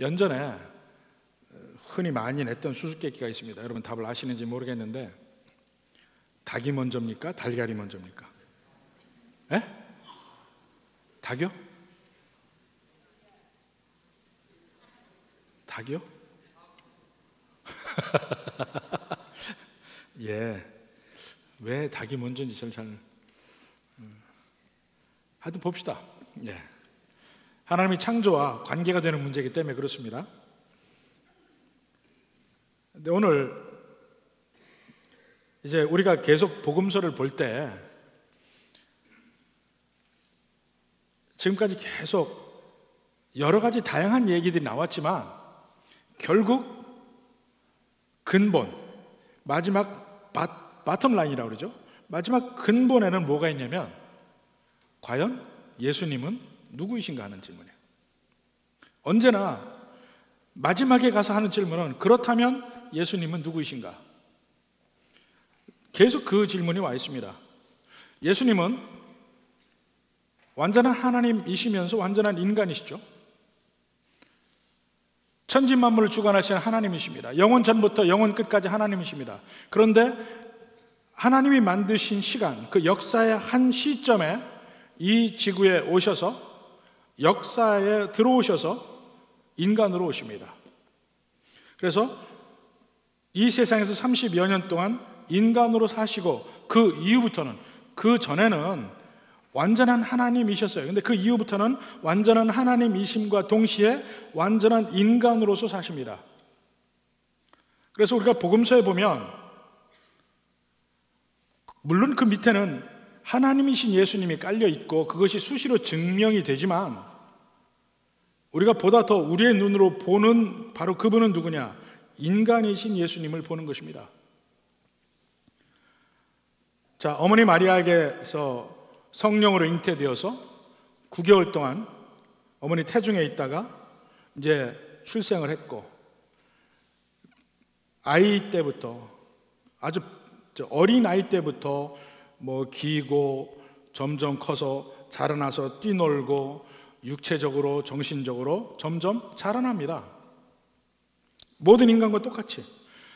연전에 흔히 많이 냈던 수수께끼가 있습니다. 여러분 답을 아시는지 모르겠는데, 닭이 먼저입니까? 달걀이 먼저입니까? 에? 닭이요? 닭이요? 예. 왜 닭이 먼저인지 저는 잘 하여튼 봅시다. 예. 하나님이 창조와 관계가 되는 문제이기 때문에 그렇습니다. 근데 오늘 이제 우리가 계속 복음서를 볼 때 지금까지 계속 여러 가지 다양한 얘기들이 나왔지만 결국 근본, 마지막 바텀 라인이라고 그러죠. 마지막 근본에는 뭐가 있냐면 과연 예수님은 누구이신가 하는 질문이에요. 언제나 마지막에 가서 하는 질문은 그렇다면 예수님은 누구이신가? 계속 그 질문이 와 있습니다. 예수님은 완전한 하나님이시면서 완전한 인간이시죠. 천지만물을 주관하시는 하나님이십니다. 영원 전부터 영원 끝까지 하나님이십니다. 그런데 하나님이 만드신 시간, 그 역사의 한 시점에 이 지구에 오셔서 역사에 들어오셔서 인간으로 오십니다. 그래서 이 세상에서 30여 년 동안 인간으로 사시고 그 이후부터는, 그 전에는 완전한 하나님이셨어요. 근데 그 이후부터는 완전한 하나님이심과 동시에 완전한 인간으로서 사십니다. 그래서 우리가 복음서에 보면 물론 그 밑에는 하나님이신 예수님이 깔려 있고 그것이 수시로 증명이 되지만 우리가 보다 더 우리의 눈으로 보는 바로 그분은 누구냐? 인간이신 예수님을 보는 것입니다. 자, 어머니 마리아에게서 성령으로 잉태되어서 9개월 동안 어머니 태중에 있다가 이제 출생을 했고, 아이 때부터 아주 어린 아이 때부터 뭐 기고 점점 커서 자라나서 뛰놀고 육체적으로 정신적으로 점점 자라납니다. 모든 인간과 똑같이.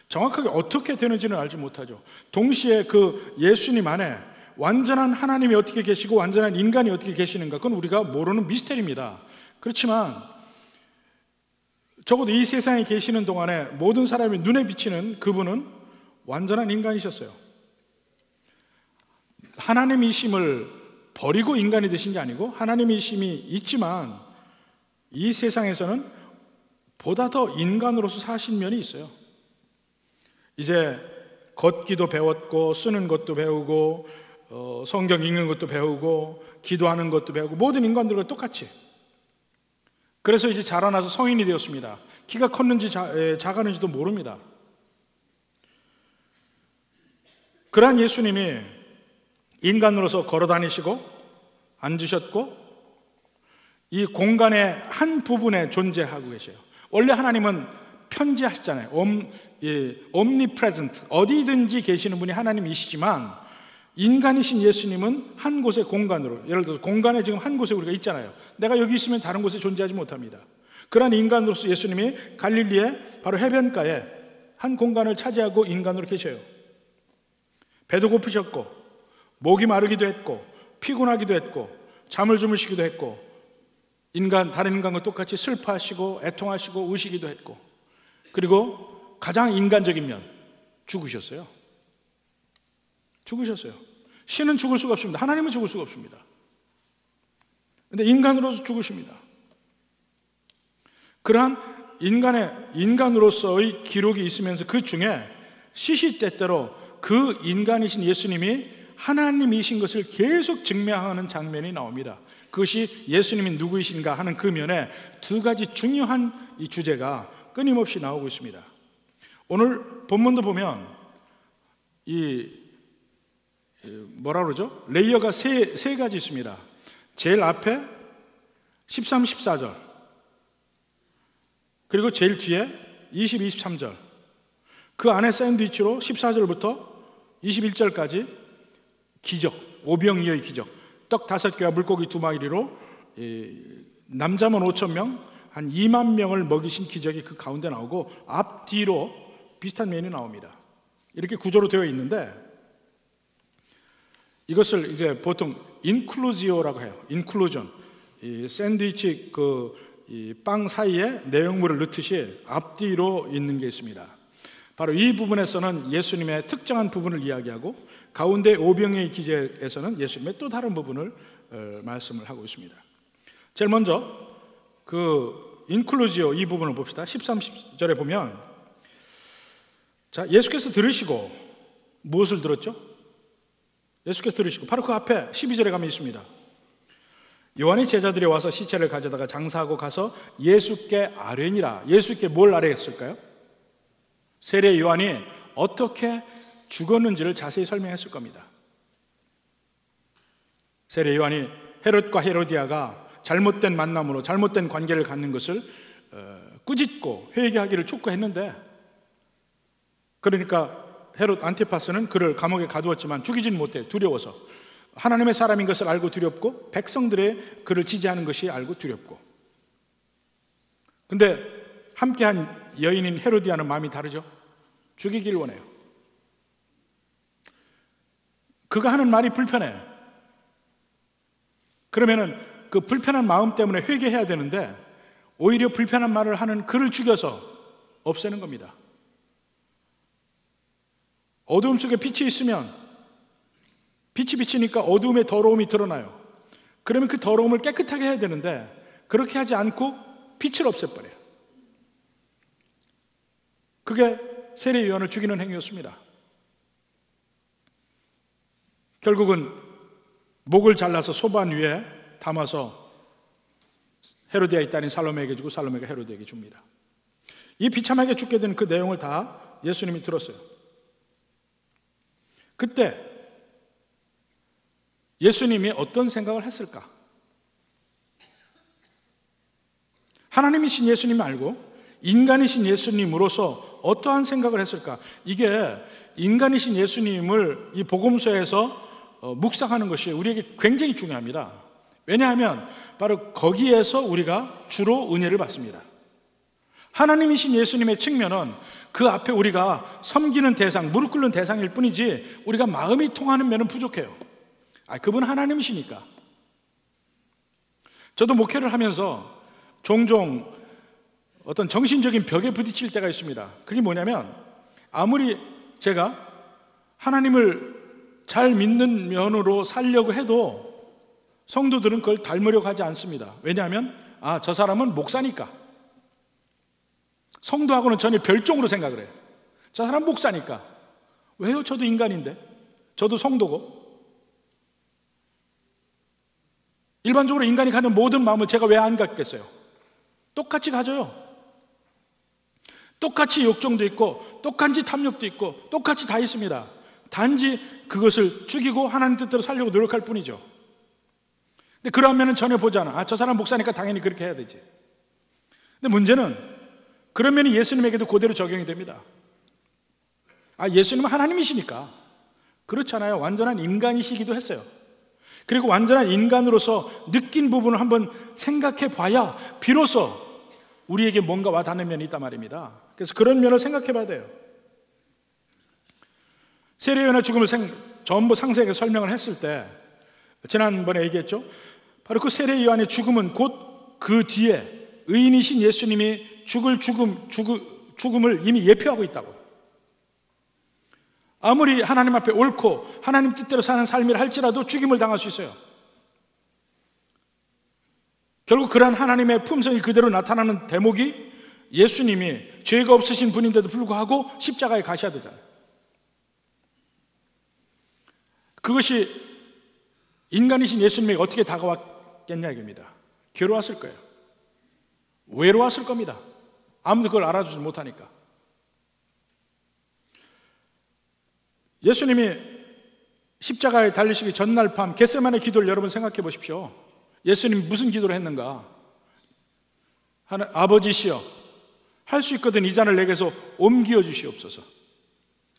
정확하게 어떻게 되는지는 알지 못하죠. 동시에 그 예수님 안에 완전한 하나님이 어떻게 계시고 완전한 인간이 어떻게 계시는가, 그건 우리가 모르는 미스터리입니다. 그렇지만 적어도 이 세상에 계시는 동안에 모든 사람이 눈에 비치는 그분은 완전한 인간이셨어요. 하나님이심을 버리고 인간이 되신 게 아니고 하나님이심이 있지만 이 세상에서는 보다 더 인간으로서 사신 면이 있어요. 이제 걷기도 배웠고 쓰는 것도 배우고 성경 읽는 것도 배우고 기도하는 것도 배우고 모든 인간들과 똑같이. 그래서 이제 자라나서 성인이 되었습니다. 키가 컸는지 작았는지도 모릅니다. 그러한 예수님이 인간으로서 걸어다니시고 앉으셨고 이 공간의 한 부분에 존재하고 계셔요. 원래 하나님은 편지하시잖아요. omnipresent, 어디든지 계시는 분이 하나님이시지만 인간이신 예수님은 한 곳의 공간으로, 예를 들어서 공간에 지금 한 곳에 우리가 있잖아요. 내가 여기 있으면 다른 곳에 존재하지 못합니다. 그러한 인간으로서 예수님이 갈릴리의 바로 해변가에 한 공간을 차지하고 인간으로 계셔요. 배도 고프셨고 목이 마르기도 했고 피곤하기도 했고 잠을 주무시기도 했고 다른 인간과 똑같이 슬퍼하시고 애통하시고 우시기도 했고, 그리고 가장 인간적인 면 죽으셨어요. 신은 죽을 수가 없습니다. 하나님은 죽을 수가 없습니다. 그런데 인간으로서 죽으십니다. 그러한 인간으로서의 기록이 있으면서 그 중에 시시때때로 그 인간이신 예수님이 하나님이신 것을 계속 증명하는 장면이 나옵니다. 그것이 예수님이 누구이신가 하는 그 면에 두 가지 중요한 이 주제가 끊임없이 나오고 있습니다. 오늘 본문도 보면 뭐라 그러죠? 레이어가 세 가지 있습니다. 제일 앞에 13, 14절, 그리고 제일 뒤에 20, 23절, 그 안에 샌드위치로 14절부터 21절까지 기적, 오병이어의 기적, 떡 5개와 물고기 2마리로 남자만 5,000명, 한 2만 명을 먹이신 기적이 그 가운데 나오고 앞뒤로 비슷한 면이 나옵니다. 이렇게 구조로 되어 있는데 이것을 이제 보통 인클루지오라고 해요. 인클루전. 이 샌드위치 이 빵 사이에 내용물을 넣듯이 앞뒤로 있는 게 있습니다. 바로 이 부분에서는 예수님의 특정한 부분을 이야기하고 가운데 오병이의 기적에서는 예수님의 또 다른 부분을 말씀을 하고 있습니다. 제일 먼저 그 인클루지오 이 부분을 봅시다. 13절에 보면 자, 예수께서 들으시고 무엇을 들었죠? 예수께서 들으시고 바로 그 앞에 12절에 가면 있습니다. 요한의 제자들이 와서 시체를 가져다가 장사하고 가서 예수께 아뢰니라. 예수께 뭘 아뢰었을까요? 세례 요한이 어떻게 죽었는지를 자세히 설명했을 겁니다. 세례 요한이 헤롯과 헤로디아가 잘못된 만남으로 잘못된 관계를 갖는 것을 꾸짖고 회개하기를 촉구했는데, 그러니까 헤롯 안티파스는 그를 감옥에 가두었지만 죽이지는 못해. 두려워서. 하나님의 사람인 것을 알고 두렵고 백성들의 그를 지지하는 것이 알고 두렵고. 근데 함께한 여인인 헤로디아는 마음이 다르죠. 죽이길 원해요. 그가 하는 말이 불편해요. 그러면은 그 불편한 마음 때문에 회개해야 되는데 오히려 불편한 말을 하는 그를 죽여서 없애는 겁니다. 어두움 속에 빛이 있으면 빛이 비치니까 어두움의 더러움이 드러나요. 그러면 그 더러움을 깨끗하게 해야 되는데 그렇게 하지 않고 빛을 없애버려요. 그게 세례 요한을 죽이는 행위였습니다. 결국은 목을 잘라서 소반 위에 담아서 헤로디아의 딸인 살로메에게 주고 살로메가 헤로디아에게 줍니다. 이 비참하게 죽게 된 그 내용을 다 예수님이 들었어요. 그때 예수님이 어떤 생각을 했을까? 하나님이신 예수님 말고 인간이신 예수님으로서 어떠한 생각을 했을까? 이게 인간이신 예수님을 이 복음서에서 묵상하는 것이 우리에게 굉장히 중요합니다. 왜냐하면 바로 거기에서 우리가 주로 은혜를 받습니다. 하나님이신 예수님의 측면은 그 앞에 우리가 섬기는 대상, 무릎 꿇는 대상일 뿐이지 우리가 마음이 통하는 면은 부족해요. 그분은 하나님이시니까. 저도 목회를 하면서 종종 어떤 정신적인 벽에 부딪힐 때가 있습니다. 그게 뭐냐면 아무리 제가 하나님을 잘 믿는 면으로 살려고 해도 성도들은 그걸 닮으려고 하지 않습니다. 왜냐하면 저 사람은 목사니까. 성도하고는 전혀 별종으로 생각을 해요. 저 사람 목사니까. 왜요? 저도 인간인데. 저도 성도고. 일반적으로 인간이 가는 모든 마음을 제가 왜 안 갖겠어요? 똑같이 가져요. 똑같이 욕정도 있고 똑같이 탐욕도 있고 똑같이 다 있습니다. 단지 그것을 죽이고 하나님 뜻대로 살려고 노력할 뿐이죠. 근데 그런 면은 전혀 보지 않아. 저 사람 목사니까 당연히 그렇게 해야 되지. 근데 문제는 그런 면이 예수님에게도 그대로 적용이 됩니다. 예수님은 하나님이시니까. 그렇잖아요. 완전한 인간이시기도 했어요. 그리고 완전한 인간으로서 느낀 부분을 한번 생각해 봐야 비로소 우리에게 뭔가 와닿는 면이 있단 말입니다. 그래서 그런 면을 생각해 봐야 돼요. 세례 요한의 죽음을 전부 상세하게 설명을 했을 때 지난번에 얘기했죠. 바로 그 세례 요한의 죽음은 곧 그 뒤에 의인이신 예수님이 죽을 죽음을 이미 예표하고 있다고. 아무리 하나님 앞에 옳고 하나님 뜻대로 사는 삶이라 할지라도 죽임을 당할 수 있어요. 결국 그러한 하나님의 품성이 그대로 나타나는 대목이 예수님이 죄가 없으신 분인데도 불구하고 십자가에 가셔야 되잖아요. 그것이 인간이신 예수님에게 어떻게 다가왔겠냐 이겁니다. 괴로웠을 거예요. 외로웠을 겁니다. 아무도 그걸 알아주지 못하니까. 예수님이 십자가에 달리시기 전날 밤 겟세마네 기도를 여러분 생각해 보십시오. 예수님이 무슨 기도를 했는가? 아버지시여, 할 수 있거든 이 잔을 내게서 옮겨 주시옵소서.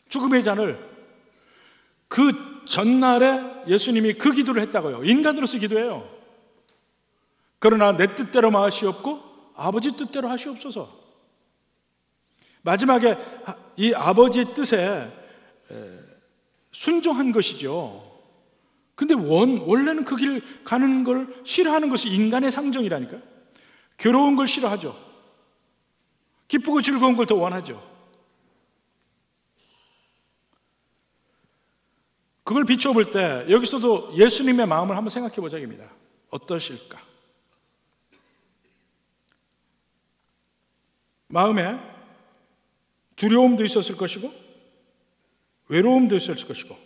죽음의 잔을. 그 전날에 예수님이 그 기도를 했다고요. 인간으로서 기도해요. 그러나 내 뜻대로 마시옵고 아버지 뜻대로 하시옵소서. 마지막에 이 아버지의 뜻에 순종한 것이죠. 근데 원래는 그 길 가는 걸 싫어하는 것이 인간의 상정이라니까요. 괴로운 걸 싫어하죠. 기쁘고 즐거운 걸 더 원하죠. 그걸 비춰볼 때 여기서도 예수님의 마음을 한번 생각해 보자입니다. 어떠실까? 마음에 두려움도 있었을 것이고 외로움도 있었을 것이고,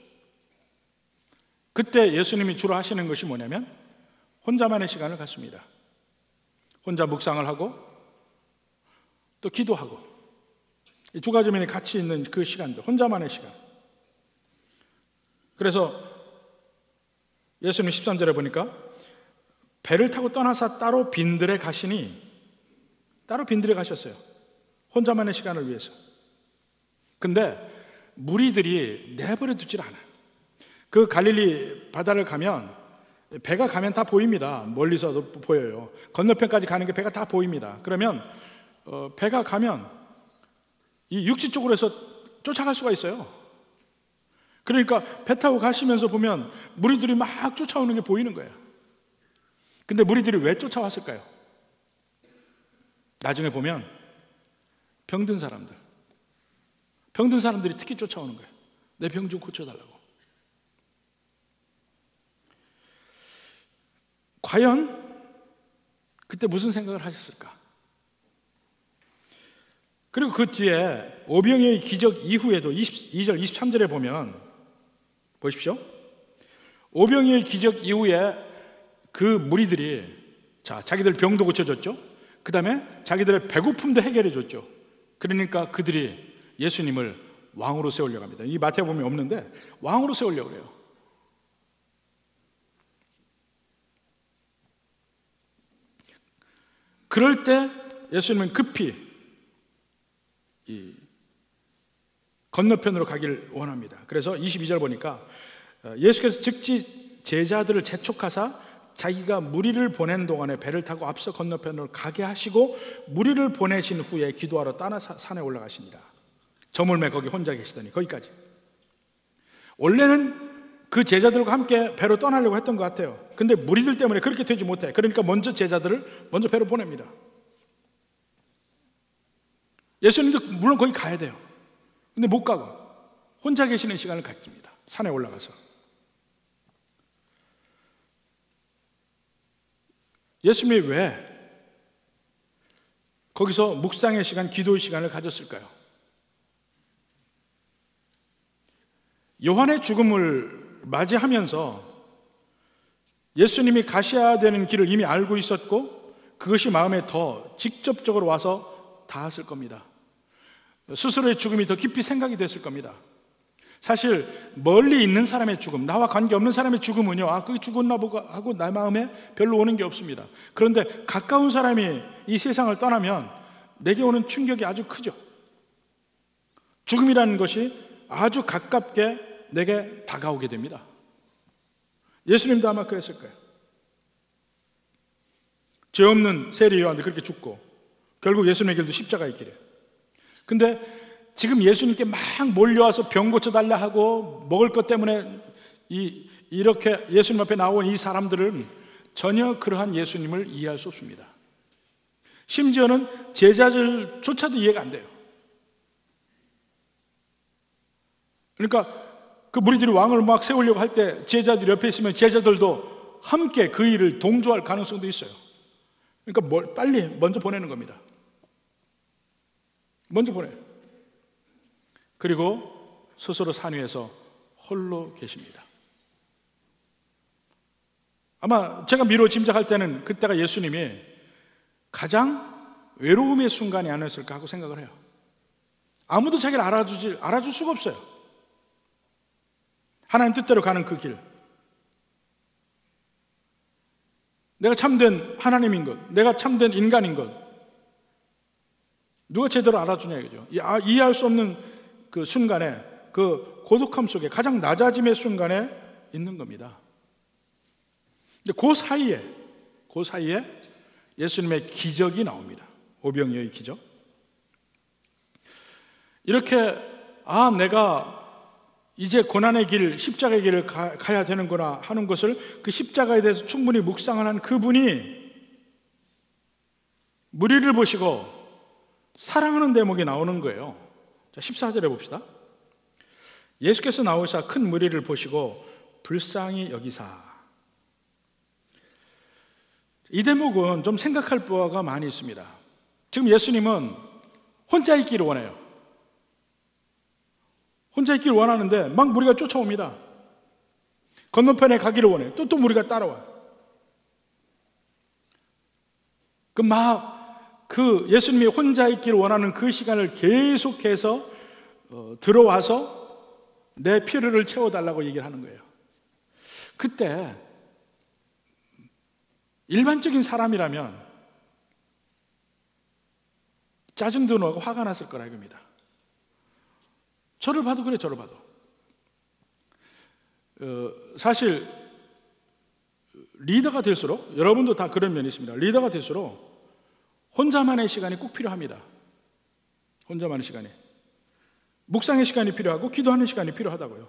그때 예수님이 주로 하시는 것이 뭐냐면 혼자만의 시간을 갖습니다. 혼자 묵상을 하고 또 기도하고, 이 두 가지 면이 같이 있는 그 시간들, 혼자만의 시간. 그래서 예수님 13절에 보니까 배를 타고 떠나서 따로 빈들에 가시니, 따로 빈들에 가셨어요. 혼자만의 시간을 위해서. 근데 무리들이 내버려 두질 않아요. 그 갈릴리 바다를 가면 배가 가면 다 보입니다. 멀리서도 보여요. 건너편까지 가는 게 배가 다 보입니다. 그러면 배가 가면 이 육지 쪽으로 해서 쫓아갈 수가 있어요. 그러니까 배 타고 가시면서 보면 무리들이 막 쫓아오는 게 보이는 거예요. 근데 무리들이 왜 쫓아왔을까요? 나중에 보면 병든 사람들이 특히 쫓아오는 거예요. 내 병 좀 고쳐달라고. 과연 그때 무슨 생각을 하셨을까? 그리고 그 뒤에 오병이어의 기적 이후에도 22절, 23절에 보면 보십시오. 오병이어의 기적 이후에 그 무리들이 자기들 병도 고쳐줬죠. 그 다음에 자기들의 배고픔도 해결해 줬죠. 그러니까 그들이 예수님을 왕으로 세우려고 합니다. 이 마태복음에 없는데 왕으로 세우려고 해요. 그럴 때 예수님은 급히 이 건너편으로 가기를 원합니다. 그래서 22절 보니까 예수께서 즉시 제자들을 재촉하사 자기가 무리를 보낸 동안에 배를 타고 앞서 건너편으로 가게 하시고 무리를 보내신 후에 기도하러 다른 산에 올라가시니라. 저물매 거기 혼자 계시더니, 거기까지. 원래는 그 제자들과 함께 배로 떠나려고 했던 것 같아요. 근데 무리들 때문에 그렇게 되지 못해. 그러니까 먼저 제자들을 먼저 배로 보냅니다. 예수님도 물론 거기 가야 돼요. 근데 못 가고 혼자 계시는 시간을 갖습니다. 산에 올라가서. 예수님이 왜 거기서 묵상의 시간, 기도의 시간을 가졌을까요? 요한의 죽음을 맞이하면서 예수님이 가셔야 되는 길을 이미 알고 있었고 그것이 마음에 더 직접적으로 와서 닿았을 겁니다. 스스로의 죽음이 더 깊이 생각이 됐을 겁니다. 사실 멀리 있는 사람의 죽음, 나와 관계없는 사람의 죽음은요, 그게 죽었나 보고 하고 내 마음에 별로 오는 게 없습니다. 그런데 가까운 사람이 이 세상을 떠나면 내게 오는 충격이 아주 크죠. 죽음이라는 것이 아주 가깝게 내게 다가오게 됩니다. 예수님도 아마 그랬을 거예요. 죄 없는 세리 요한도 그렇게 죽고 결국 예수님의 길도 십자가의 길이에요. 근데 지금 예수님께 막 몰려와서 병 고쳐달라 하고 먹을 것 때문에 이렇게 예수님 앞에 나온 이 사람들은 전혀 그러한 예수님을 이해할 수 없습니다. 심지어는 제자들조차도 이해가 안 돼요. 그러니까 그 무리들이 왕을 막 세우려고 할 때 제자들이 옆에 있으면 제자들도 함께 그 일을 동조할 가능성도 있어요. 그러니까 빨리 먼저 보내는 겁니다. 먼저 보내요. 그리고 스스로 산 위에서 홀로 계십니다. 아마 제가 미루어 짐작할 때는 그때가 예수님이 가장 외로움의 순간이 아니었을까 하고 생각을 해요. 아무도 자기를 알아줄 수가 없어요. 하나님 뜻대로 가는 그 길, 내가 참된 하나님인 것, 내가 참된 인간인 것, 누가 제대로 알아주냐 이거죠. 이해할 수 없는 그 순간에, 그 고독함 속에 가장 낮아짐의 순간에 있는 겁니다. 근데 그 사이에 예수님의 기적이 나옵니다. 오병이어의 기적. 이렇게 내가 이제 고난의 길, 십자가의 길을 가야 되는구나 하는 것을 그 십자가에 대해서 충분히 묵상을 한 그분이 무리를 보시고 사랑하는 대목이 나오는 거예요. 자, 14절에 봅시다. 예수께서 나오사 큰 무리를 보시고 불쌍히 여기사. 이 대목은 좀 생각할 바가 많이 있습니다. 지금 예수님은 혼자 있기를 원해요. 혼자 있기를 원하는데 막 무리가 쫓아옵니다. 건너편에 가기를 원해요. 또 무리가 따라와요. 그 예수님이 혼자 있기를 원하는 그 시간을 계속해서 들어와서 내 필요를 채워달라고 얘기를 하는 거예요. 그때 일반적인 사람이라면 짜증도 나고 화가 났을 거라 이겁니다. 저를 봐도 그래, 저를 봐도. 사실 리더가 될수록, 여러분도 다 그런 면이 있습니다. 리더가 될수록 혼자만의 시간이 꼭 필요합니다. 혼자만의 시간이. 묵상의 시간이 필요하고 기도하는 시간이 필요하다고요.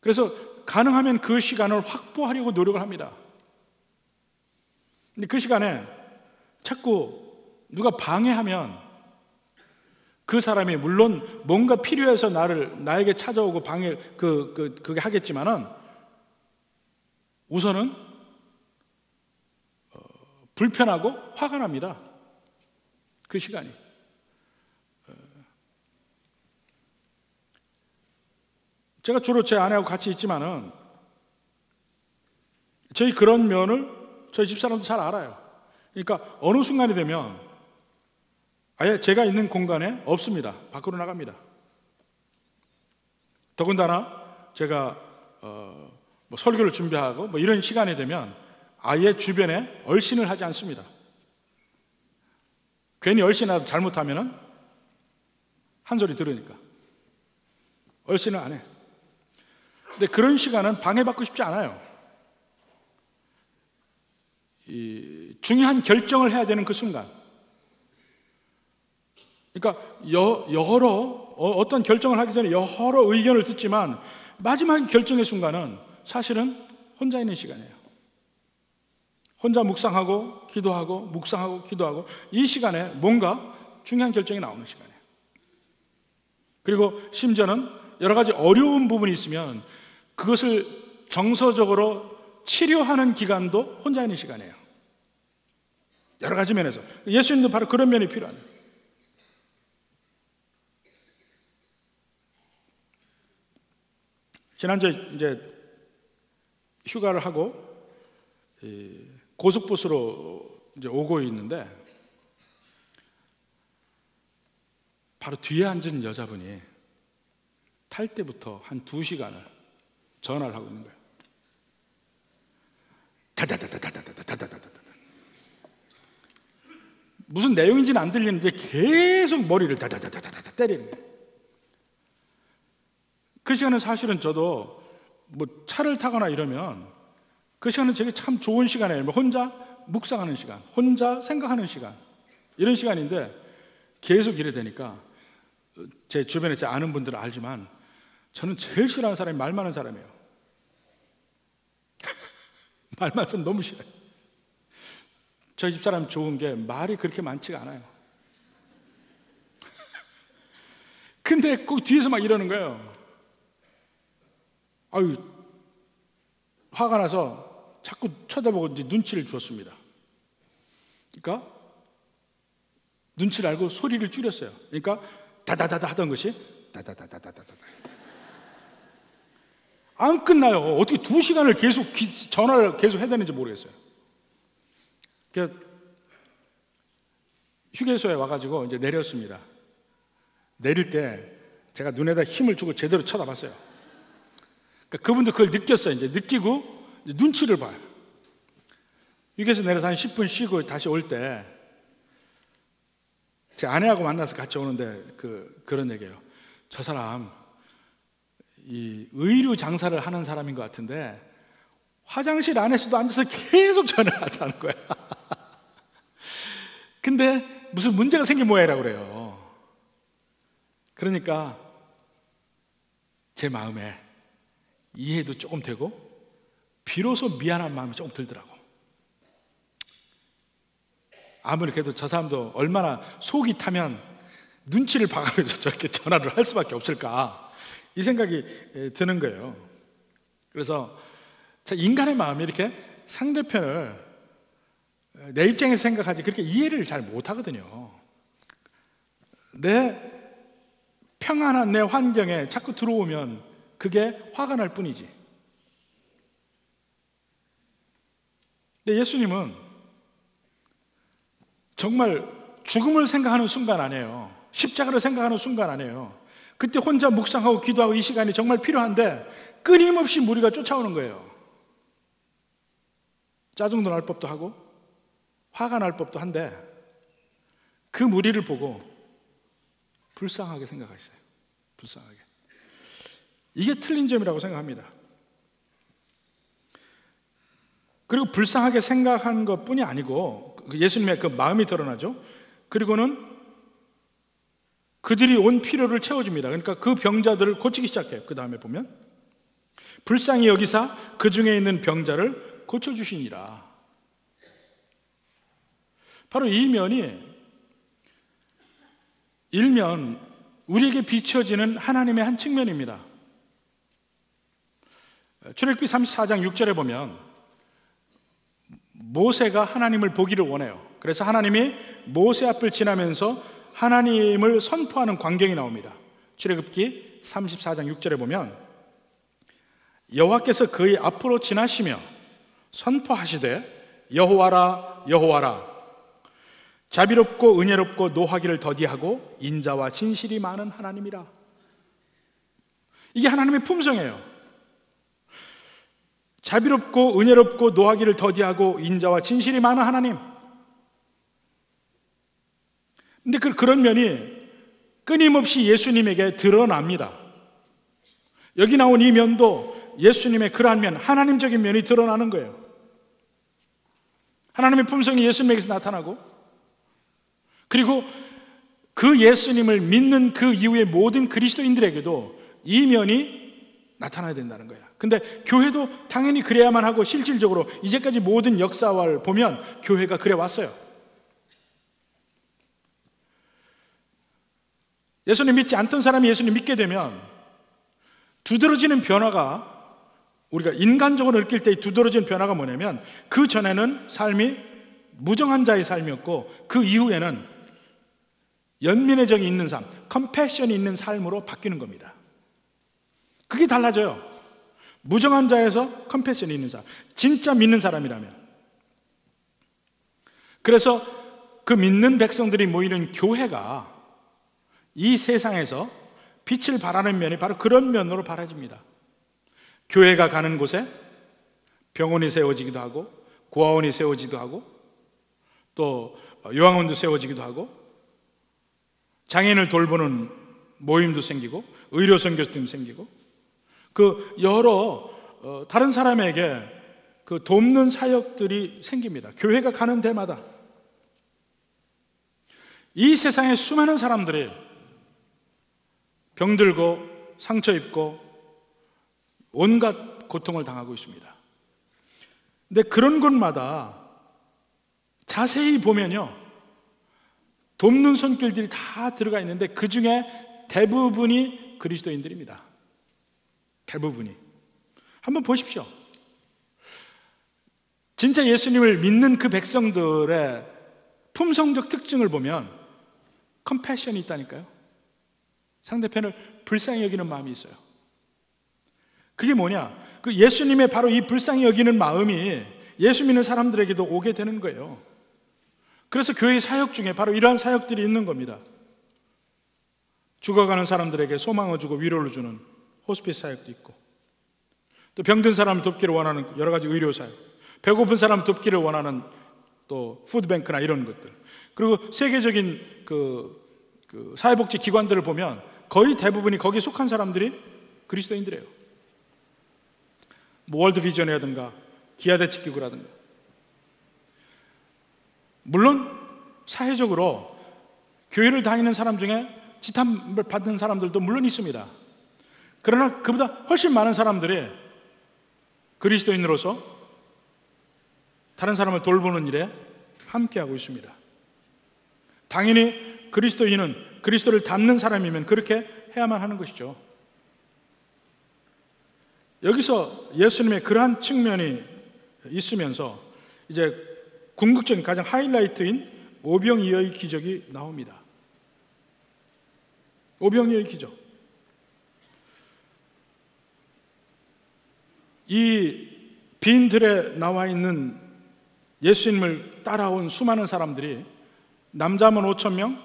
그래서 가능하면 그 시간을 확보하려고 노력을 합니다. 근데 그 시간에 자꾸 누가 방해하면 그 사람이 물론 뭔가 필요해서 나에게 찾아오고 그게 하겠지만은 우선은 불편하고 화가 납니다. 그 시간이. 제가 주로 제 아내하고 같이 있지만은 저희 그런 면을 저희 집사람도 잘 알아요. 그러니까 어느 순간이 되면 아예 제가 있는 공간에 없습니다. 밖으로 나갑니다. 더군다나 제가 뭐 설교를 준비하고 뭐 이런 시간이 되면 아예 주변에 얼씬을 하지 않습니다. 괜히 얼씬하다 잘못하면은 한 소리 들으니까 얼씬을 안 해. 근데 그런 시간은 방해받고 싶지 않아요. 이 중요한 결정을 해야 되는 그 순간, 그러니까 어떤 결정을 하기 전에 여러 의견을 듣지만 마지막 결정의 순간은 사실은 혼자 있는 시간이에요. 혼자 묵상하고 기도하고 묵상하고 기도하고 이 시간에 뭔가 중요한 결정이 나오는 시간이에요. 그리고 심지어는 여러 가지 어려운 부분이 있으면 그것을 정서적으로 치료하는 기간도 혼자 있는 시간이에요. 여러 가지 면에서 예수님도 바로 그런 면이 필요하네요. 지난주에 이제 휴가를 하고 고속버스로 이제 오고 있는데 바로 뒤에 앉은 여자분이 탈 때부터 한 2시간을 전화를 하고 있는 거예요. 다다다다다다다다다다다다. 무슨 내용인지는 안 들리는데 계속 머리를 다다다다다다 때리는 거예요. 그 시간은 사실은 저도 뭐 차를 타거나 이러면 그 시간은 되게 참 좋은 시간이에요. 혼자 묵상하는 시간, 혼자 생각하는 시간, 이런 시간인데 계속 이래 되니까 제 주변에 제 아는 분들은 알지만 저는 제일 싫어하는 사람이 말 많은 사람이에요. 말 많은 사람 너무 싫어요. 저희 집사람 좋은 게 말이 그렇게 많지가 않아요. 근데 꼭 뒤에서 막 이러는 거예요. 아유, 화가 나서 자꾸 쳐다보고 이제 눈치를 주었습니다. 그러니까 눈치를 알고 소리를 줄였어요. 그러니까 다다다다 하던 것이 다다다다다다다. 안 끝나요. 어떻게 2시간을 계속 전화를 계속 해야 되는지 모르겠어요. 그러니까 휴게소에 와가지고 이제 내렸습니다. 내릴 때 제가 눈에다 힘을 주고 제대로 쳐다봤어요. 그러니까 그분도 그걸 느꼈어요. 이제 느끼고 이제 눈치를 봐요. 휴게소 내려서 한 10분 쉬고 다시 올 때 제 아내하고 만나서 같이 오는데 그런 얘기예요. 저 사람 이 의류 장사를 하는 사람인 것 같은데 화장실 안에서도 앉아서 계속 전화를 하다는 거야. 근데 무슨 문제가 생긴 모양이라고 그래요. 그러니까 제 마음에 이해도 조금 되고 비로소 미안한 마음이 조금 들더라고. 아무리 그래도 저 사람도 얼마나 속이 타면 눈치를 봐가면서 저렇게 전화를 할 수밖에 없을까, 이 생각이 드는 거예요. 그래서 인간의 마음이 이렇게 상대편을 내 입장에서 생각하지 그렇게 이해를 잘 못하거든요. 내 평안한 내 환경에 자꾸 들어오면 그게 화가 날 뿐이지. 근데 예수님은 정말 죽음을 생각하는 순간 아니에요. 십자가를 생각하는 순간 아니에요. 그때 혼자 묵상하고 기도하고 이 시간이 정말 필요한데 끊임없이 무리가 쫓아오는 거예요. 짜증도 날 법도 하고 화가 날 법도 한데 그 무리를 보고 불쌍하게 생각하셨어요. 불쌍하게. 이게 틀린 점이라고 생각합니다. 그리고 불쌍하게 생각한 것뿐이 아니고 예수님의 그 마음이 드러나죠. 그리고는 그들이 온 필요를 채워줍니다. 그러니까 그 병자들을 고치기 시작해요. 그 다음에 보면 불쌍히 여기사 그 중에 있는 병자를 고쳐주시니라. 바로 이 면이 일면 우리에게 비춰지는 하나님의 한 측면입니다. 출애굽기 34장 6절에 보면 모세가 하나님을 보기를 원해요. 그래서 하나님이 모세 앞을 지나면서 하나님을 선포하는 광경이 나옵니다. 출애굽기 34장 6절에 보면 여호와께서 그의 앞으로 지나시며 선포하시되 여호와라 여호와라 자비롭고 은혜롭고 노하기를 더디하고 인자와 진실이 많은 하나님이라. 이게 하나님의 품성이에요. 자비롭고 은혜롭고 노하기를 더디하고 인자와 진실이 많은 하나님. 근데 그런 면이 끊임없이 예수님에게 드러납니다. 여기 나온 이 면도 예수님의 그러한 면, 하나님적인 면이 드러나는 거예요. 하나님의 품성이 예수님에게서 나타나고, 그리고 그 예수님을 믿는 그 이후의 모든 그리스도인들에게도 이 면이 나타나야 된다는 거야. 근데 교회도 당연히 그래야만 하고, 실질적으로 이제까지 모든 역사를 보면 교회가 그래 왔어요. 예수님 믿지 않던 사람이 예수님 믿게 되면 두드러지는 변화가, 우리가 인간적으로 느낄 때 두드러지는 변화가 뭐냐면, 그 전에는 삶이 무정한 자의 삶이었고 그 이후에는 연민의 정이 있는 삶, 컴패션이 있는 삶으로 바뀌는 겁니다. 그게 달라져요. 무정한 자에서 컴패션이 있는 사람, 진짜 믿는 사람이라면. 그래서 그 믿는 백성들이 모이는 교회가 이 세상에서 빛을 발하는 면이 바로 그런 면으로 발해집니다. 교회가 가는 곳에 병원이 세워지기도 하고, 고아원이 세워지기도 하고, 또 요양원도 세워지기도 하고, 장애인을 돌보는 모임도 생기고, 의료 선교팀 생기고, 그 여러 다른 사람에게 그 돕는 사역들이 생깁니다. 교회가 가는 데마다. 이 세상에 수많은 사람들이 병들고 상처 입고 온갖 고통을 당하고 있습니다. 근데 그런 곳마다 자세히 보면요, 돕는 손길들이 다 들어가 있는데 그 중에 대부분이 그리스도인들입니다. 대부분이. 한번 보십시오. 진짜 예수님을 믿는 그 백성들의 품성적 특징을 보면 컴패션이 있다니까요. 상대편을 불쌍히 여기는 마음이 있어요. 그게 뭐냐? 그 예수님의 바로 이 불쌍히 여기는 마음이 예수 믿는 사람들에게도 오게 되는 거예요. 그래서 교회 사역 중에 바로 이러한 사역들이 있는 겁니다. 죽어가는 사람들에게 소망을 주고 위로를 주는 호스피스 사역도 있고, 또 병든 사람을 돕기를 원하는 여러 가지 의료 사역, 배고픈 사람을 돕기를 원하는 또 푸드뱅크나 이런 것들, 그리고 세계적인 그 사회복지 기관들을 보면 거의 대부분이 거기에 속한 사람들이 그리스도인들이에요. 뭐 월드비전이라든가 기아대 지키고라든가. 물론 사회적으로 교회를 다니는 사람 중에 지탄을 받는 사람들도 물론 있습니다. 그러나 그보다 훨씬 많은 사람들이 그리스도인으로서 다른 사람을 돌보는 일에 함께하고 있습니다. 당연히 그리스도인은 그리스도를 닮는 사람이면 그렇게 해야만 하는 것이죠. 여기서 예수님의 그러한 측면이 있으면서 이제 궁극적인 가장 하이라이트인 오병이어의 기적이 나옵니다. 오병이어의 기적. 이 빈들에 나와 있는 예수님을 따라온 수많은 사람들이 남자만 5,000명,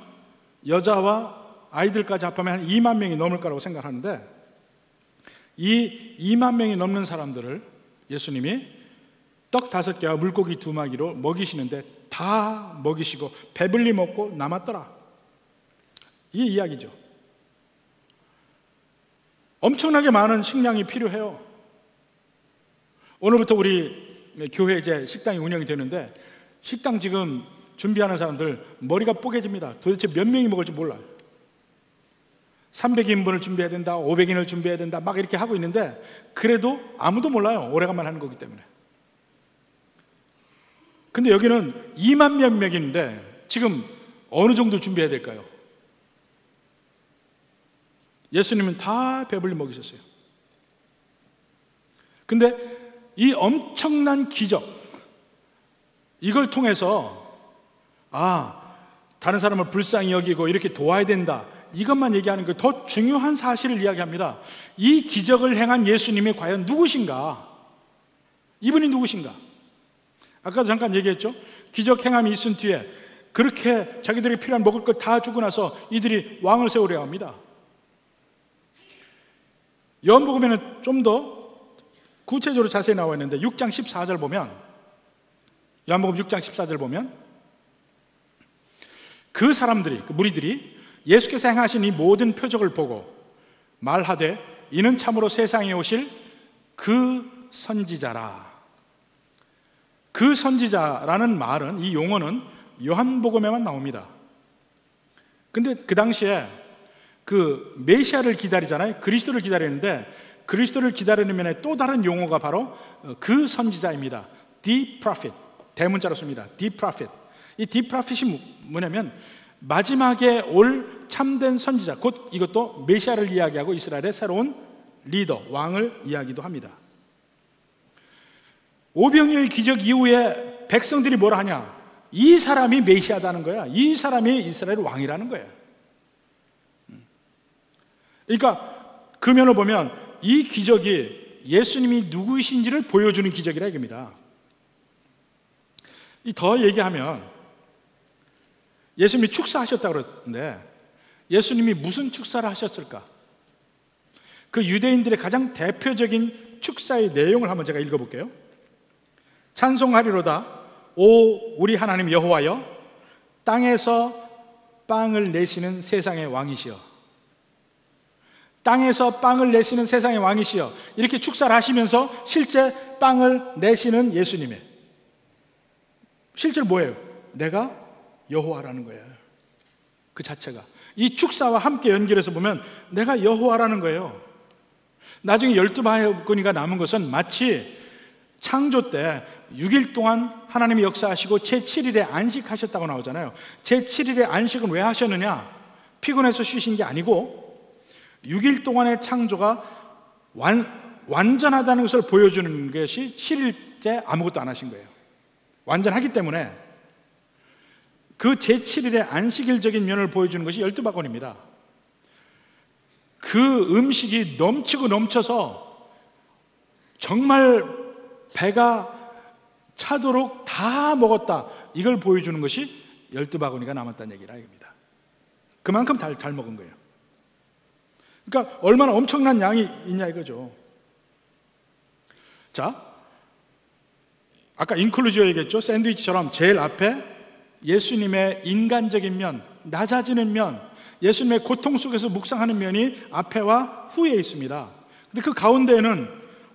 여자와 아이들까지 합하면 한 2만 명이 넘을 거라고 생각하는데, 이 2만 명이 넘는 사람들을 예수님이 떡 5개와 물고기 2마리로 먹이시는데 다 먹이시고 배불리 먹고 남았더라. 이 이야기죠. 엄청나게 많은 식량이 필요해요. 오늘부터 우리 교회 이제 식당이 운영이 되는데, 식당 지금 준비하는 사람들 머리가 뽀개집니다. 도대체 몇 명이 먹을지 몰라요. 300인분을 준비해야 된다, 500인을 준비해야 된다, 막 이렇게 하고 있는데, 그래도 아무도 몰라요. 오래간만 하는 거기 때문에. 근데 여기는 2만 몇 명인데 지금 어느 정도 준비해야 될까요? 예수님은 다 배불리 먹이셨어요. 근데 이 엄청난 기적, 이걸 통해서 다른 사람을 불쌍히 여기고 이렇게 도와야 된다, 이것만 얘기하는 거, 더 중요한 사실을 이야기합니다. 이 기적을 행한 예수님이 과연 누구신가? 이분이 누구신가? 아까도 잠깐 얘기했죠. 기적 행함이 있은 뒤에 그렇게 자기들이 필요한 먹을 걸 다 주고 나서 이들이 왕을 세우려 합니다. 요한복음에는 좀 더 구체적으로 자세히 나와 있는데 6장 14절 보면, 요한복음 6장 14절 보면 그 사람들이, 그 무리들이 예수께서 행하신 이 모든 표적을 보고 말하되 이는 참으로 세상에 오실 그 선지자라. 그 선지자라는 말은, 이 용어는 요한복음에만 나옵니다. 근데 그 당시에 그 메시아를 기다리잖아요. 그리스도를 기다리는데, 그리스도를 기다리는 또 다른 용어가 바로 그 선지자입니다. The prophet, 대문자로 씁니다. The prophet. 이 The prophet이 뭐냐면 마지막에 올 참된 선지자, 곧 이것도 메시아를 이야기하고 이스라엘의 새로운 리더, 왕을 이야기도 합니다. 오병이어의 기적 이후에 백성들이 뭐라 하냐? 이 사람이 메시아다는 거야. 이 사람이 이스라엘 왕이라는 거예요. 그러니까 그 면을 보면 이 기적이 예수님이 누구이신지를 보여주는 기적이라 이겁니다. 더 얘기하면 예수님이 축사하셨다고 그러는데, 예수님이 무슨 축사를 하셨을까? 그 유대인들의 가장 대표적인 축사의 내용을 한번 제가 읽어볼게요. 찬송하리로다 오 우리 하나님 여호와여, 땅에서 빵을 내시는 세상의 왕이시여. 땅에서 빵을 내시는 세상의 왕이시여. 이렇게 축사를 하시면서 실제 빵을 내시는 예수님의, 실제로 뭐예요? 내가 여호와라는 거예요. 그 자체가 이 축사와 함께 연결해서 보면 내가 여호와라는 거예요. 나중에 12바구니가 남은 것은 마치 창조 때 6일 동안 하나님이 역사하시고 제7일에 안식하셨다고 나오잖아요. 제7일에 안식은 왜 하셨느냐? 피곤해서 쉬신 게 아니고 6일 동안의 창조가 완전하다는 것을 보여주는 것이 7일째 아무것도 안 하신 거예요. 완전하기 때문에 그 제7일의 안식일적인 면을 보여주는 것이 12바구니입니다. 그 음식이 넘치고 넘쳐서 정말 배가 차도록 다 먹었다, 이걸 보여주는 것이 12바구니가 남았다는 얘기라 이겁니다. 그만큼 잘 먹은 거예요. 그러니까 얼마나 엄청난 양이 있냐 이거죠. 자, 아까 인클루지오 얘기했죠. 샌드위치처럼 제일 앞에 예수님의 인간적인 면, 낮아지는 면, 예수님의 고통 속에서 묵상하는 면이 앞에와 후에 있습니다. 근데 그 가운데에는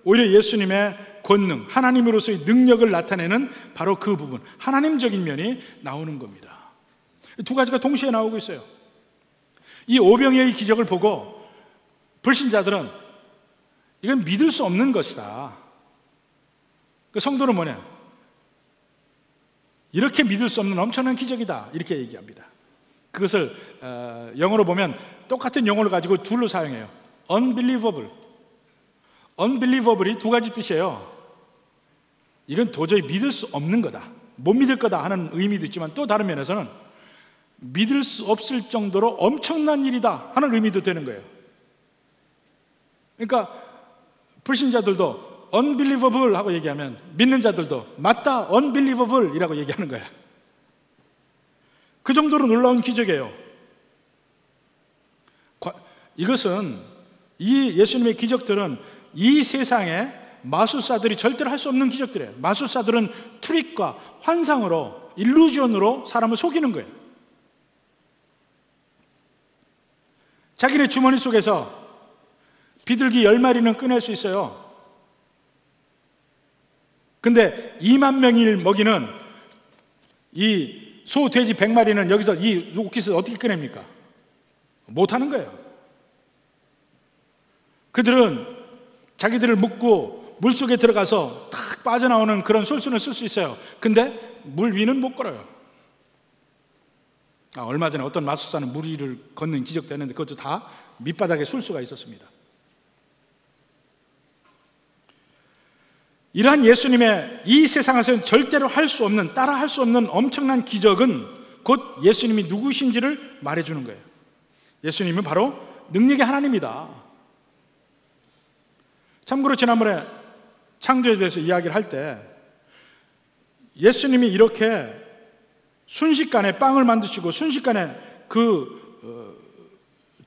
오히려 예수님의 권능, 하나님으로서의 능력을 나타내는 바로 그 부분, 하나님적인 면이 나오는 겁니다. 두 가지가 동시에 나오고 있어요. 이 오병이어의 기적을 보고 불신자들은 이건 믿을 수 없는 것이다. 그 성도는 뭐냐? 이렇게 믿을 수 없는 엄청난 기적이다, 이렇게 얘기합니다. 그것을 영어로 보면 똑같은 용어를 가지고 둘로 사용해요. unbelievable. unbelievable이 두 가지 뜻이에요. 이건 도저히 믿을 수 없는 거다, 못 믿을 거다 하는 의미도 있지만, 또 다른 면에서는 믿을 수 없을 정도로 엄청난 일이다 하는 의미도 되는 거예요. 그러니까 불신자들도 unbelievable 하고 얘기하면 믿는 자들도 맞다, unbelievable 이라고 얘기하는 거야. 그 정도로 놀라운 기적이에요. 이것은, 이 예수님의 기적들은 이 세상에 마술사들이 절대로 할 수 없는 기적들이에요. 마술사들은 트릭과 환상으로, 일루전으로 사람을 속이는 거예요. 자기네 주머니 속에서 비둘기 10마리는 꺼낼 수 있어요. 근데 2만 명을 먹이는 이 소, 돼지 100마리는 여기서 이 옷깃을 어떻게 꺼냅니까? 못하는 거예요. 그들은 자기들을 묶고 물속에 들어가서 탁 빠져나오는 그런 술수는 쓸 수 있어요. 근데 물 위는 못 걸어요. 얼마 전에 어떤 마술사는 물 위를 걷는 기적도 했는데 그것도 다 밑바닥에 술수가 있었습니다. 이러한 예수님의 이 세상에서는 절대로 할 수 없는, 따라 할 수 없는 엄청난 기적은 곧 예수님이 누구신지를 말해주는 거예요. 예수님은 바로 능력의 하나님이다. 참고로 지난번에 창조에 대해서 이야기를 할 때 예수님이 이렇게 순식간에 빵을 만드시고 순식간에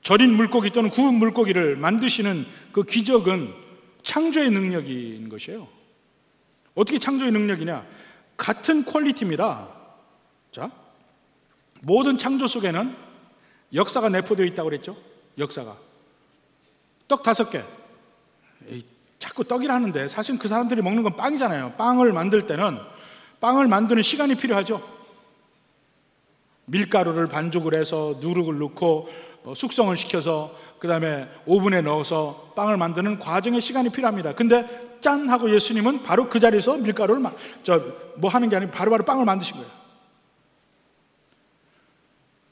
절인 물고기 또는 구운 물고기를 만드시는 그 기적은 창조의 능력인 것이에요. 어떻게 창조의 능력이냐? 같은 퀄리티입니다. 자, 모든 창조 속에는 역사가 내포되어 있다고 그랬죠? 역사가. 떡 5개. 자꾸 떡이라는데 사실 그 사람들이 먹는 건 빵이잖아요. 빵을 만들 때는 빵을 만드는 시간이 필요하죠. 밀가루를 반죽을 해서 누룩을 넣고 숙성을 시켜서 그 다음에 오븐에 넣어서 빵을 만드는 과정에 시간이 필요합니다. 근데 짠 하고 예수님은 바로 그 자리에서 밀가루를 하는 게 아니고 바로바로 빵을 만드신 거예요.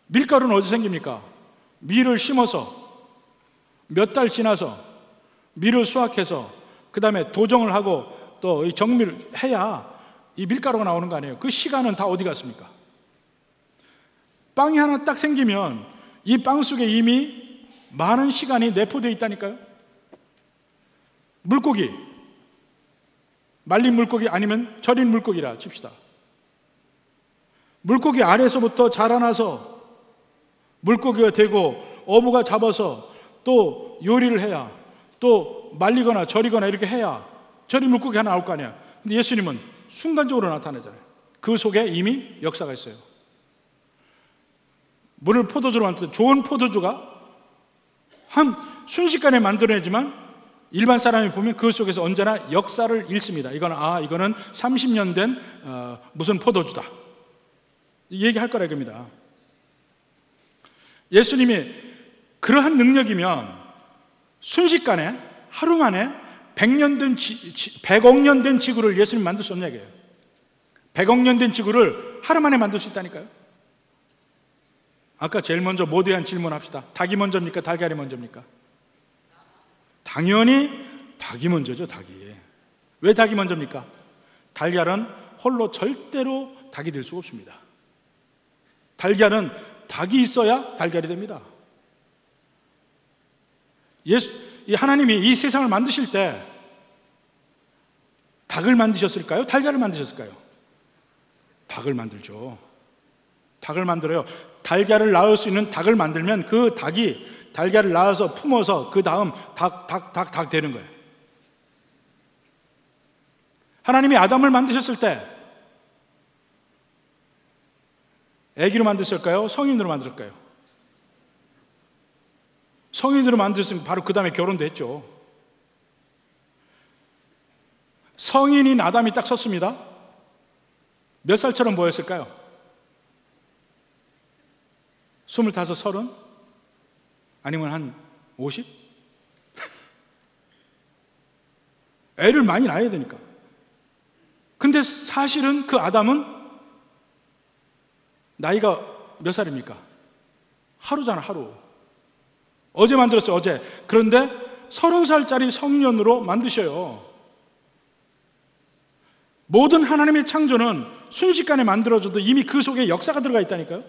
밀가루는 어디서 생깁니까? 밀을 심어서 몇 달 지나서 밀을 수확해서 그 다음에 도정을 하고 또 정밀을 해야 이 밀가루가 나오는 거 아니에요. 그 시간은 다 어디 갔습니까? 빵이 하나 딱 생기면 이 빵 속에 이미 많은 시간이 내포되어 있다니까요. 물고기, 말린 물고기 아니면 절인 물고기라 칩시다. 물고기 알에서부터 자라나서 물고기가 되고 어부가 잡아서 또 요리를 해야, 또 말리거나 절이거나 이렇게 해야 절인 물고기 하나 나올 거 아니야. 근데 예수님은 순간적으로 나타나잖아요. 그 속에 이미 역사가 있어요. 물을 포도주로 만든 좋은 포도주가 한 순식간에 만들어내지만 일반 사람이 보면 그 속에서 언제나 역사를 읽습니다. 이거는 30년 된 무슨 포도주다, 얘기할 거라 이겁니다. 예수님이 그러한 능력이면 순식간에 하루 만에 100억 년 된 지구를 예수님 만들 수 없냐 이거예요. 100억 년 된 지구를 하루 만에 만들 수 있다니까요. 아까 제일 먼저 모두한 질문합시다. 닭이 먼저입니까? 달걀이 먼저입니까? 당연히 닭이 먼저죠. 닭이. 왜 닭이 먼저입니까? 달걀은 홀로 절대로 닭이 될 수가 없습니다. 달걀은 닭이 있어야 달걀이 됩니다. 하나님이 이 세상을 만드실 때 닭을 만드셨을까요? 달걀을 만드셨을까요? 닭을 만들죠. 닭을 만들어요. 달걀을 낳을 수 있는 닭을 만들면 그 닭이 달걀을 낳아서 품어서 그 다음 닭 되는 거예요. 하나님이 아담을 만드셨을 때 아기로 만드셨을까요? 성인으로 만드셨을까요? 성인으로 만드셨으면 바로 그 다음에 결혼도 했죠. 성인인 아담이 딱 섰습니다. 몇 살처럼 보였을까요? 25, 30? 아니면 한 50? 애를 많이 낳아야 되니까. 근데 사실은 그 아담은 나이가 몇 살입니까? 하루잖아, 하루. 어제 만들었어요, 어제. 그런데 30살짜리 성년으로 만드셔요. 모든 하나님의 창조는 순식간에 만들어져도 이미 그 속에 역사가 들어가 있다니까요.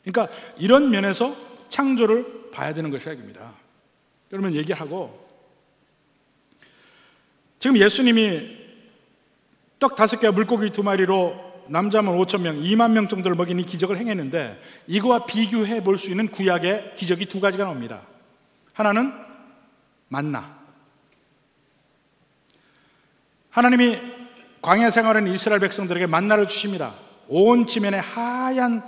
그러니까 이런 면에서 창조를 봐야 되는 것이 이야기입니다. 그러면 얘기하고, 지금 예수님이 떡 5개와 물고기 2마리로 남자만 5,000명, 2만 명 정도를 먹인 이 기적을 행했는데, 이거와 비교해 볼 수 있는 구약의 기적이 2가지가 나옵니다. 하나는 만나. 하나님이 광야 생활하는 이스라엘 백성들에게 만나를 주십니다. 온 지면에 하얀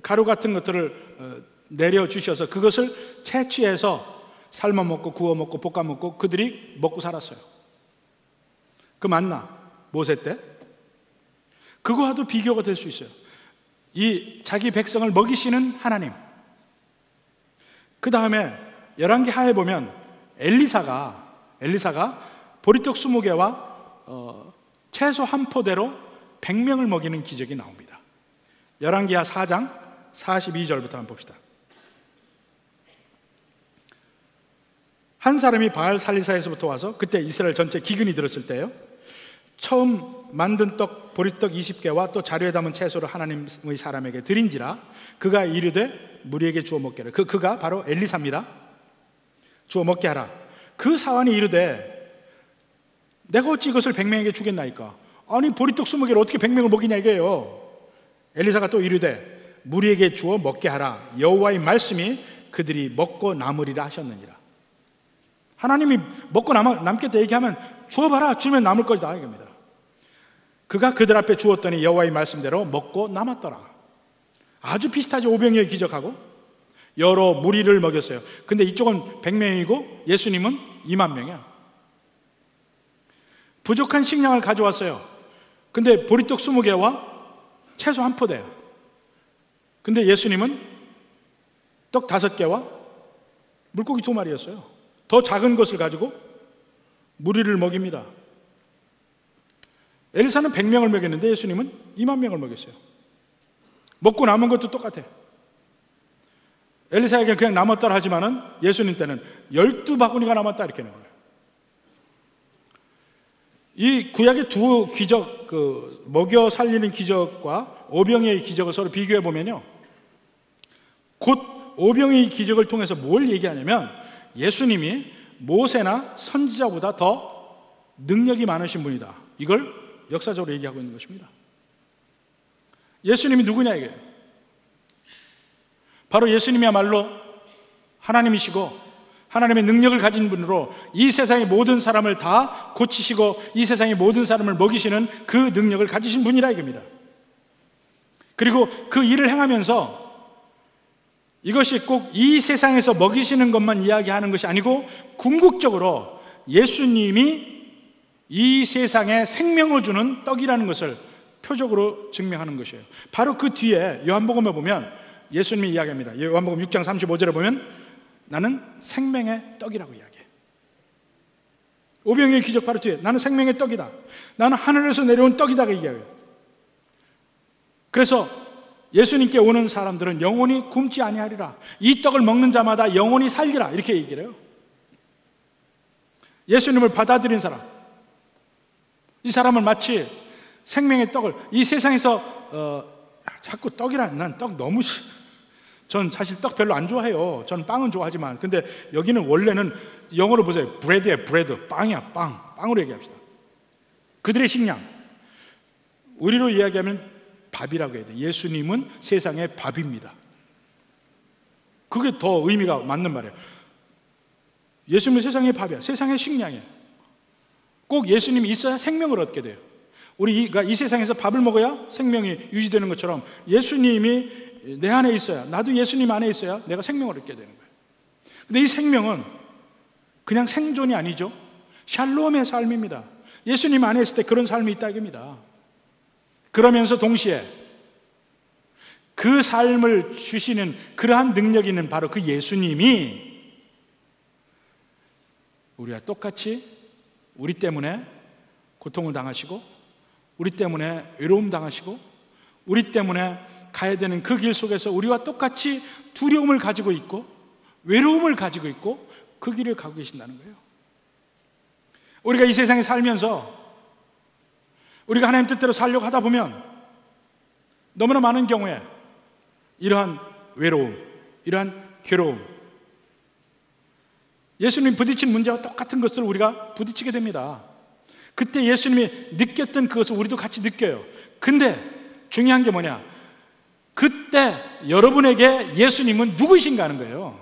가루 같은 것들을 내려주셔서 그것을 채취해서 삶아 먹고 구워 먹고 볶아 먹고 그들이 먹고 살았어요. 그 만나, 모세 때. 그거와도 비교가 될 수 있어요. 이 자기 백성을 먹이시는 하나님. 그 다음에 열왕기 하에 보면 엘리사가 보리떡 20개와 채소 한 포대로 100명을 먹이는 기적이 나옵니다. 열왕기하 4장 42절부터 한번 봅시다. 한 사람이 바알 살리사에서부터 와서, 그때 이스라엘 전체 기근이 들었을 때요, 처음 만든 떡 보리떡 20개와 또 자루에 담은 채소를 하나님의 사람에게 드린지라 그가 이르되 무리에게 주어 먹게 하라. 그가 바로 엘리사입니다. 주어 먹게 하라. 그 사환이 이르되 내가 어찌 이것을 100명에게 주겠나이까? 아니 보리떡 20개를 어떻게 100명을 먹이냐 이거예요. 엘리사가 또 이르되 무리에게 주어 먹게 하라. 여호와의 말씀이 그들이 먹고 남으리라 하셨느니라. 하나님이 먹고 남겠다 얘기하면 주어봐라, 주면 남을 것이다 이겁니다. 그가 그들 앞에 주었더니 여호와의 말씀대로 먹고 남았더라. 아주 비슷하죠. 오병이어의 기적하고. 여러 무리를 먹였어요. 근데 이쪽은 100명이고 예수님은 2만 명이야. 부족한 식량을 가져왔어요. 근데 보리떡 20개와 채소 한 포대야. 근데 예수님은 떡 5개와 물고기 2마리였어요. 더 작은 것을 가지고 무리를 먹입니다. 엘리사는 100명을 먹였는데 예수님은 2만 명을 먹였어요. 먹고 남은 것도 똑같아. 엘리사에게 그냥 남았다 하지만은 예수님 때는 12바구니가 남았다 이렇게 나와요. 이 구약의 두 기적, 먹여 살리는 기적과 오병이의 기적을 서로 비교해 보면요, 곧 오병이의 기적을 통해서 뭘 얘기하냐면 예수님이 모세나 선지자보다 더 능력이 많으신 분이다. 이걸 역사적으로 얘기하고 있는 것입니다. 예수님이 누구냐 이게? 바로 예수님이야말로 하나님이시고 하나님의 능력을 가진 분으로 이 세상의 모든 사람을 다 고치시고 이 세상의 모든 사람을 먹이시는 그 능력을 가지신 분이라 이겁니다. 그리고 그 일을 행하면서 이것이 꼭 이 세상에서 먹이시는 것만 이야기하는 것이 아니고 궁극적으로 예수님이 이 세상에 생명을 주는 떡이라는 것을 표적으로 증명하는 것이에요. 바로 그 뒤에 요한복음에 보면 예수님이 이야기합니다. 요한복음 6장 35절에 보면 나는 생명의 떡이라고 이야기해. 오병이의 기적 바로 뒤에 나는 생명의 떡이다, 나는 하늘에서 내려온 떡이다 얘기해요. 그래서 예수님께 오는 사람들은 영원히 굶지 아니하리라. 이 떡을 먹는 자마다 영원히 살리라 이렇게 얘기를 해요. 예수님을 받아들인 사람, 이 사람은 마치 생명의 떡을 이 세상에서 자꾸 떡이라, 난 떡 너무 전 사실 떡 별로 안 좋아해요. 전 빵은 좋아하지만 근데 여기는 원래는 영어로 보세요. 브레드야 브레드, 빵이야 빵으로 얘기합시다. 그들의 식량, 우리로 이야기하면 밥이라고 해야 돼. 예수님은 세상의 밥입니다. 그게 더 의미가 맞는 말이에요. 예수님은 세상의 밥이야. 세상의 식량이야. 꼭 예수님이 있어야 생명을 얻게 돼요. 우리가 이 세상에서 밥을 먹어야 생명이 유지되는 것처럼 예수님이 내 안에 있어야, 나도 예수님 안에 있어야 내가 생명을 얻게 되는 거예요. 근데 이 생명은 그냥 생존이 아니죠. 샬롬의 삶입니다. 예수님 안에 있을 때 그런 삶이 있다 이겁니다. 그러면서 동시에 그 삶을 주시는 그러한 능력이 있는 바로 그 예수님이 우리와 똑같이 우리 때문에 고통을 당하시고, 우리 때문에 외로움 당하시고, 우리 때문에 가야 되는 그 길 속에서 우리와 똑같이 두려움을 가지고 있고 외로움을 가지고 있고 그 길을 가고 계신다는 거예요. 우리가 이 세상에 살면서 우리가 하나님 뜻대로 살려고 하다 보면 너무나 많은 경우에 이러한 외로움, 이러한 괴로움, 예수님이 부딪힌 문제와 똑같은 것을 우리가 부딪히게 됩니다. 그때 예수님이 느꼈던 그것을 우리도 같이 느껴요. 근데 중요한 게 뭐냐? 그때 여러분에게 예수님은 누구신가 하는 거예요.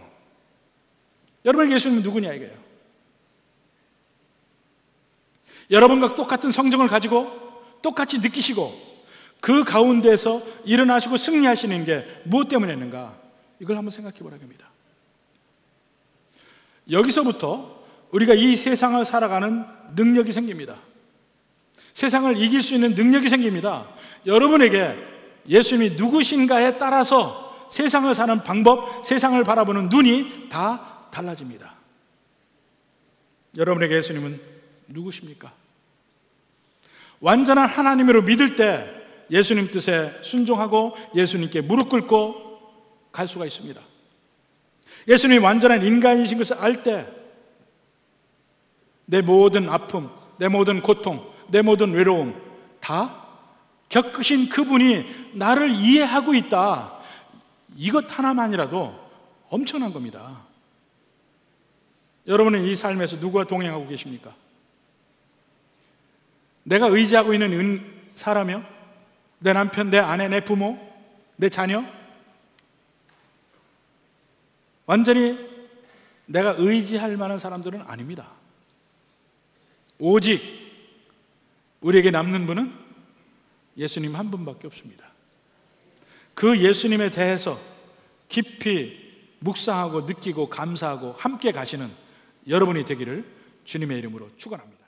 여러분에게 예수님은 누구냐 이거예요. 여러분과 똑같은 성정을 가지고 똑같이 느끼시고 그 가운데서 일어나시고 승리하시는 게 무엇 때문이었는가? 이걸 한번 생각해 보라고 합니다. 여기서부터 우리가 이 세상을 살아가는 능력이 생깁니다. 세상을 이길 수 있는 능력이 생깁니다. 여러분에게 예수님이 누구신가에 따라서 세상을 사는 방법, 세상을 바라보는 눈이 다 달라집니다. 여러분에게 예수님은 누구십니까? 완전한 하나님으로 믿을 때 예수님 뜻에 순종하고 예수님께 무릎 꿇고 갈 수가 있습니다. 예수님이 완전한 인간이신 것을 알 때 내 모든 아픔, 내 모든 고통, 내 모든 외로움 다 겪으신 그분이 나를 이해하고 있다. 이것 하나만이라도 엄청난 겁니다. 여러분은 이 삶에서 누구와 동행하고 계십니까? 내가 의지하고 있는 사람이요? 내 남편, 내 아내, 내 부모, 내 자녀? 완전히 내가 의지할 만한 사람들은 아닙니다. 오직 우리에게 남는 분은 예수님 한 분밖에 없습니다. 그 예수님에 대해서 깊이 묵상하고 느끼고 감사하고 함께 가시는 여러분이 되기를 주님의 이름으로 축원합니다.